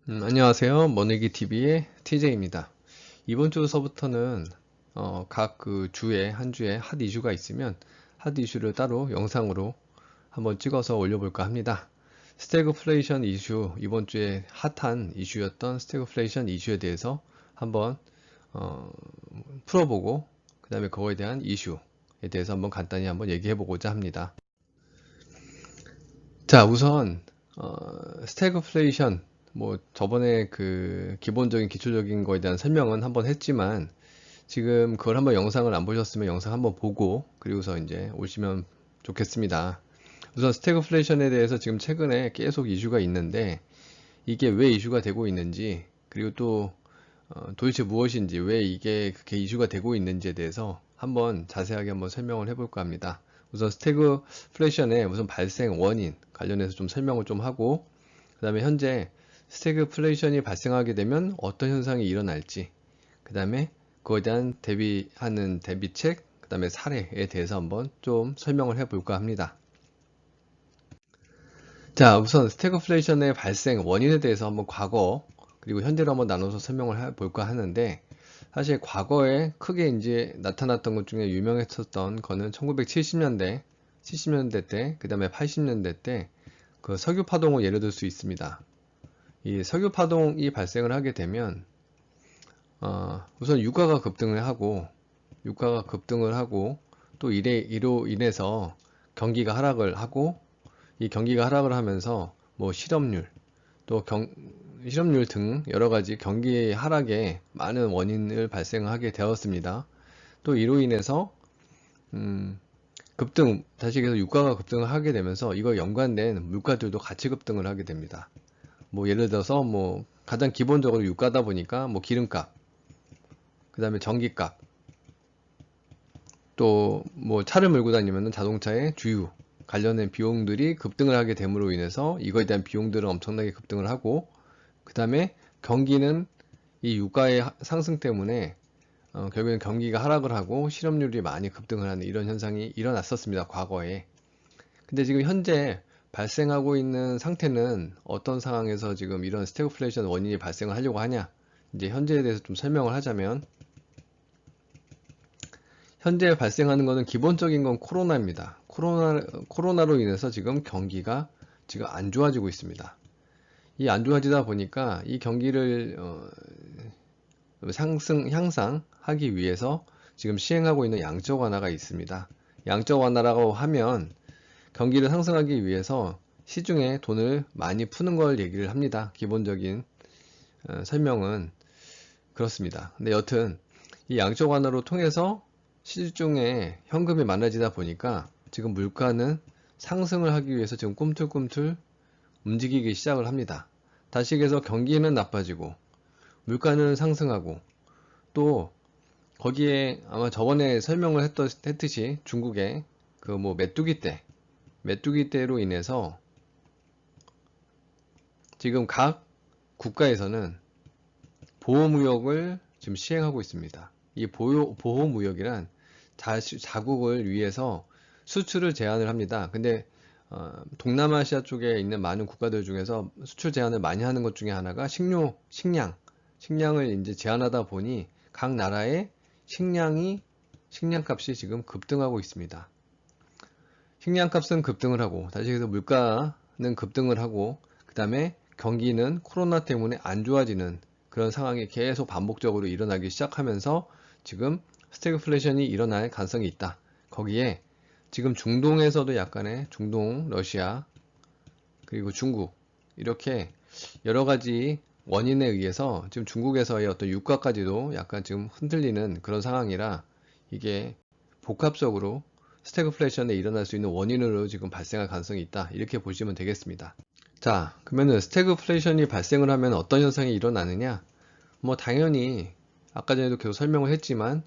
안녕하세요. 머니기TV의 TJ입니다. 이번 주서부터는 각 그 주에 한 주에 핫 이슈가 있으면 핫 이슈를 따로 영상으로 한번 찍어서 올려볼까 합니다. 스태그플레이션 이슈, 이번 주에 핫한 이슈였던 스태그플레이션 이슈에 대해서 한번 풀어보고, 그 다음에 그거에 대한 이슈에 대해서 한번 간단히 한번 얘기해보고자 합니다. 자, 우선 스태그플레이션, 뭐 저번에 그 기본적인 기초적인 거에 대한 설명은 한번 했지만, 지금 그걸 한번 영상을 안 보셨으면 영상 한번 보고 그리고서 이제 오시면 좋겠습니다. 우선 스태그플레이션에 대해서 지금 최근에 계속 이슈가 있는데, 이게 왜 이슈가 되고 있는지, 그리고 또 도대체 무엇인지, 왜 이게 그렇게 이슈가 되고 있는지에 대해서 한번 자세하게 한번 설명을 해볼까 합니다. 우선 스태그플레이션의 무슨 발생 원인 관련해서 좀 설명을 좀 하고, 그 다음에 현재 스태그플레이션이 발생하게 되면 어떤 현상이 일어날지, 그 다음에 그거에 대한 대비하는 대비책, 그 다음에 사례에 대해서 한번 좀 설명을 해볼까 합니다. 자, 우선 스태그플레이션의 발생 원인에 대해서 한번 과거 그리고 현재로 한번 나눠서 설명을 해볼까 하는데, 사실 과거에 크게 이제 나타났던 것 중에 유명했었던 거는 1970년대 때, 그 다음에 80년대 때 그 석유 파동을 예를 들 수 있습니다. 이 석유 파동이 발생을 하게 되면 우선 유가가 급등을 하고 또 이로 인해서 경기가 하락을 하고, 이 경기가 하락을 하면서 뭐 실업률 등 여러 가지 경기 하락에 많은 원인을 발생하게 되었습니다. 또 이로 인해서 다시 그래서 유가가 급등을 하게 되면서 이거 연관된 물가들도 같이 급등을 하게 됩니다. 뭐 예를 들어서 뭐 가장 기본적으로 유가다 보니까 뭐 기름값, 그 다음에 전기값, 또 뭐 차를 몰고 다니면 자동차의 주유 관련된 비용들이 급등을 하게 됨으로 인해서 이거에 대한 비용들은 엄청나게 급등을 하고, 그 다음에 경기는 이 유가의 상승 때문에 결국엔 경기가 하락을 하고 실업률이 많이 급등을 하는 이런 현상이 일어났었습니다, 과거에. 근데 지금 현재 발생하고 있는 상태는 어떤 상황에서 지금 이런 스태그플레이션 원인이 발생을 하려고 하냐, 이제 현재에 대해서 좀 설명을 하자면, 현재 발생하는 것은 기본적인 건 코로나입니다. 코로나로 인해서 지금 경기가 지금 안 좋아지고 있습니다. 이 안 좋아지다 보니까 이 경기를 향상하기 위해서 지금 시행하고 있는 양적 완화가 있습니다. 양적 완화라고 하면 경기를 상승하기 위해서 시중에 돈을 많이 푸는 걸 얘기를 합니다. 기본적인 설명은 그렇습니다. 근데 여튼 이 양적 완화로 통해서 시중에 현금이 많아지다 보니까 지금 물가는 상승을 하기 위해서 지금 꿈틀꿈틀 움직이기 시작을 합니다. 다시 그래서 경기는 나빠지고 물가는 상승하고, 또 거기에 아마 저번에 설명을 했듯이 중국의 그 뭐 메뚜기 떼로 인해서 지금 각 국가에서는 보호무역을 지금 시행하고 있습니다. 이 보호무역이란 자국을 위해서 수출을 제한을 합니다. 근데 동남아시아 쪽에 있는 많은 국가들 중에서 수출 제한을 많이 하는 것 중에 하나가 식량을 이제 제한하다 보니 각 나라의 식량값이 지금 급등하고 있습니다. 식량값은 급등을 하고, 다시 그래서 물가는 급등을 하고, 그 다음에 경기는 코로나 때문에 안 좋아지는 그런 상황이 계속 반복적으로 일어나기 시작하면서 지금 스태그플레이션이 일어날 가능성이 있다. 거기에 지금 중동에서도 약간의 러시아, 그리고 중국, 이렇게 여러 가지 원인에 의해서 지금 중국에서의 어떤 유가까지도 약간 지금 흔들리는 그런 상황이라, 이게 복합적으로 스태그플레이션에 일어날 수 있는 원인으로 지금 발생할 가능성이 있다, 이렇게 보시면 되겠습니다. 자, 그러면은 스태그플레이션이 발생을 하면 어떤 현상이 일어나느냐? 뭐 당연히 아까 전에도 계속 설명을 했지만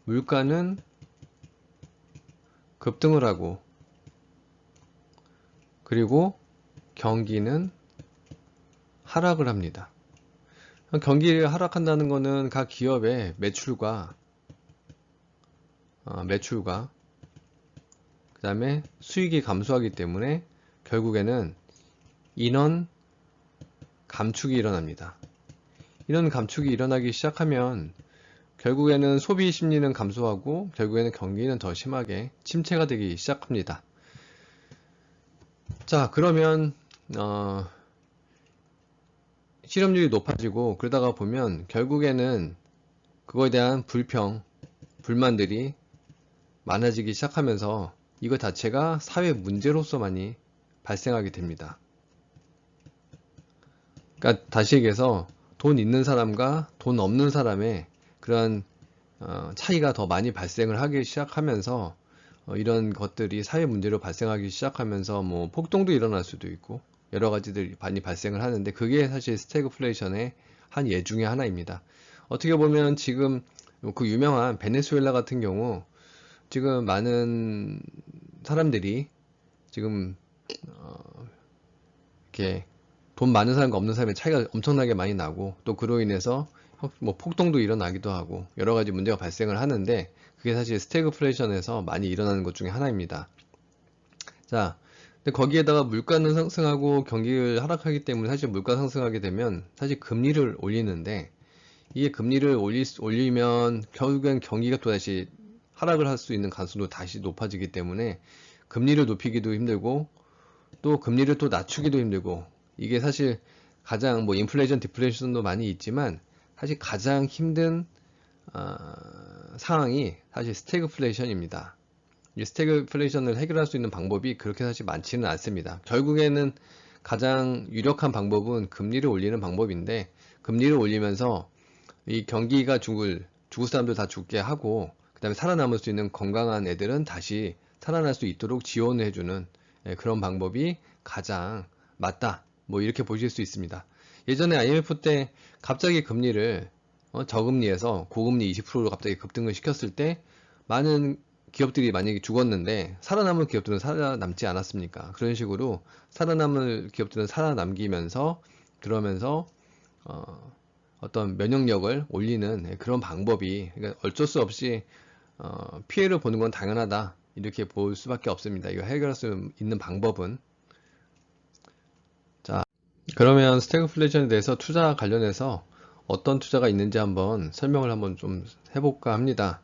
물가는 급등을 하고, 그리고 경기는 하락을 합니다. 경기를 하락한다는 것은 각 기업의 매출과 그 다음에 수익이 감소하기 때문에 결국에는 인원 감축이 일어납니다. 이런 감축이 일어나기 시작하면 결국에는 소비 심리는 감소하고 결국에는 경기는 더 심하게 침체가 되기 시작합니다. 자, 그러면 실업률이 높아지고 그러다가 보면 결국에는 그거에 대한 불평, 불만들이 많아지기 시작하면서 이거 자체가 사회 문제로서만이 발생하게 됩니다. 그러니까 다시 얘기해서 돈 있는 사람과 돈 없는 사람의 그런 차이가 더 많이 발생을 하기 시작하면서 이런 것들이 사회 문제로 발생하기 시작하면서 뭐 폭동도 일어날 수도 있고 여러 가지들이 많이 발생을 하는데 그게 사실 스태그플레이션의 한 예 중에 하나입니다. 어떻게 보면 지금 그 유명한 베네수엘라 같은 경우 지금 많은 사람들이 지금 이렇게 돈 많은 사람과 없는 사람의 차이가 엄청나게 많이 나고 또 그로 인해서 뭐 폭동도 일어나기도 하고 여러 가지 문제가 발생을 하는데 그게 사실 스태그플레이션에서 많이 일어나는 것 중에 하나입니다. 자, 근데 거기에다가 물가는 상승하고 경기를 하락하기 때문에 사실 물가 상승하게 되면 사실 금리를 올리는데 이게 금리를 올리면 결국엔 경기가 또다시 하락을 할 수 있는 가능성도 다시 높아지기 때문에 금리를 높이기도 힘들고 또 금리를 또 낮추기도 힘들고 이게 사실 가장 뭐 인플레이션, 디플레이션도 많이 있지만 사실 가장 힘든 상황이 사실 스태그플레이션입니다. 이 스태그플레이션을 해결할 수 있는 방법이 그렇게 사실 많지는 않습니다. 결국에는 가장 유력한 방법은 금리를 올리는 방법인데 금리를 올리면서 이 경기가 죽을 사람들 다 죽게 하고 그 다음에 살아남을 수 있는 건강한 애들은 다시 살아날 수 있도록 지원을 해주는 그런 방법이 가장 맞다. 뭐 이렇게 보실 수 있습니다. 예전에 IMF 때 갑자기 금리를 저금리에서 고금리 20%로 갑자기 급등을 시켰을 때 많은 기업들이 만약에 죽었는데 살아남을 기업들은 살아남지 않았습니까? 그런 식으로 살아남을 기업들은 살아남기면서 그러면서 어떤 면역력을 올리는 그런 방법이 그러니까 어쩔 수 없이 피해를 보는 건 당연하다 이렇게 볼 수밖에 없습니다. 이거 해결할 수 있는 방법은 자 그러면 스태그플레이션에 대해서 투자 관련해서 어떤 투자가 있는지 한번 설명을 한번 좀 해볼까 합니다.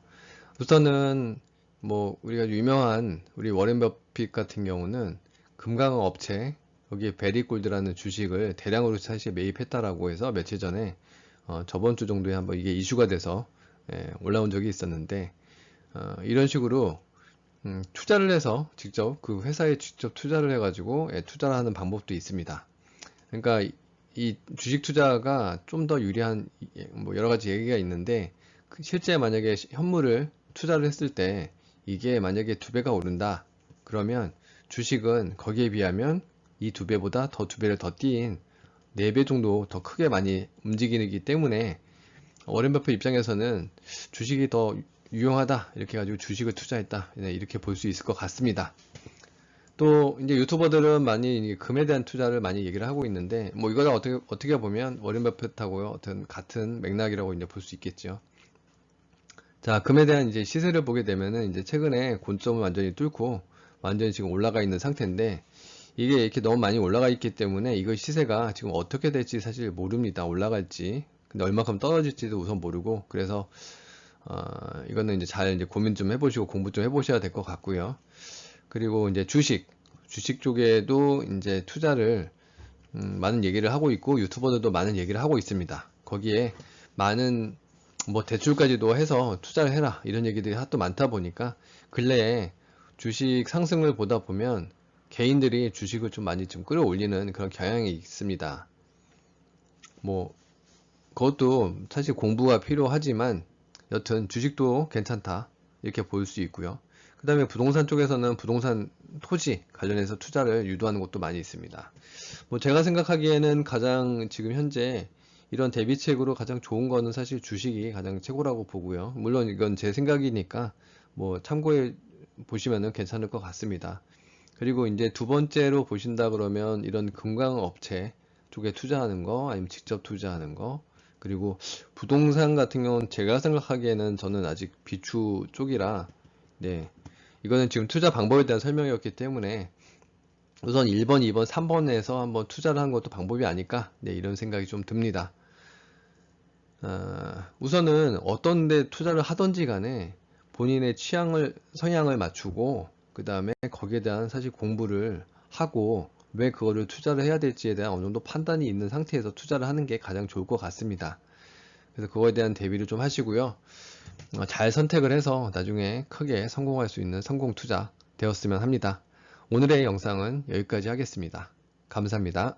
우선은 뭐 우리가 유명한 우리 워렌 버핏 같은 경우는 금강업 업체 여기에 베리골드라는 주식을 대량으로 사실 매입했다라고 해서 며칠 전에 저번 주 정도에 한번 이게 이슈가 돼서 올라온 적이 있었는데 이런 식으로 투자를 해서 직접 그 회사에 직접 투자를 해가지고 투자를 하는 방법도 있습니다. 그러니까 이 주식 투자가 좀 더 유리한 뭐 여러 가지 얘기가 있는데 실제 만약에 현물을 투자를 했을 때 이게 만약에 2배가 오른다 그러면 주식은 거기에 비하면 이 2배보다 더 2배를 더 뛴 4배 정도 더 크게 많이 움직이기 때문에 워렌 버핏 입장에서는 주식이 더 유용하다 이렇게 해가지고 주식을 투자했다 이렇게 볼 수 있을 것 같습니다. 또 이제 유튜버들은 많이 금에 대한 투자를 많이 얘기를 하고 있는데 뭐 이거다 어떻게 보면 워렌 버핏하고요 어떤 같은 맥락이라고 이제 볼 수 있겠죠. 자, 금에 대한 이제 시세를 보게 되면은 이제 최근에 고점을 완전히 뚫고 완전히 지금 올라가 있는 상태인데 이게 이렇게 너무 많이 올라가 있기 때문에 이거 시세가 지금 어떻게 될지 사실 모릅니다. 올라갈지. 근데 얼마큼 떨어질지도 우선 모르고 그래서 이거는 이제 잘 이제 고민 좀 해보시고 공부 좀 해보셔야 될 것 같고요. 그리고 이제 주식 쪽에도 이제 투자를 많은 얘기를 하고 있고 유튜버들도 많은 얘기를 하고 있습니다. 거기에 많은 뭐 대출까지도 해서 투자를 해라 이런 얘기들이 하도 많다 보니까 근래에 주식 상승을 보다 보면 개인들이 주식을 좀 많이 좀 끌어올리는 그런 경향이 있습니다. 뭐 그것도 사실 공부가 필요하지만 여튼 주식도 괜찮다 이렇게 볼 수 있고요. 그 다음에 부동산 쪽에서는 부동산 토지 관련해서 투자를 유도하는 곳도 많이 있습니다. 뭐 제가 생각하기에는 가장 지금 현재 이런 대비책으로 가장 좋은 거는 사실 주식이 가장 최고라고 보고요. 물론 이건 제 생각이니까 뭐 참고해 보시면은 괜찮을 것 같습니다. 그리고 이제 두 번째로 보신다 그러면 이런 금강업체 쪽에 투자하는 거 아니면 직접 투자하는 거 그리고 부동산 같은 경우는 제가 생각하기에는 저는 아직 비추 쪽이라 네 이거는 지금 투자 방법에 대한 설명이었기 때문에 우선 1번, 2번, 3번에서 한번 투자를 하는 것도 방법이 아닐까? 네, 이런 생각이 좀 듭니다. 우선은 어떤 데 투자를 하던지 간에 본인의 성향을 맞추고, 그 다음에 거기에 대한 사실 공부를 하고, 왜 그거를 투자를 해야 될지에 대한 어느 정도 판단이 있는 상태에서 투자를 하는 게 가장 좋을 것 같습니다. 그래서 그거에 대한 대비를 좀 하시고요. 잘 선택을 해서 나중에 크게 성공할 수 있는 성공 투자 되었으면 합니다. 오늘의 영상은 여기까지 하겠습니다. 감사합니다.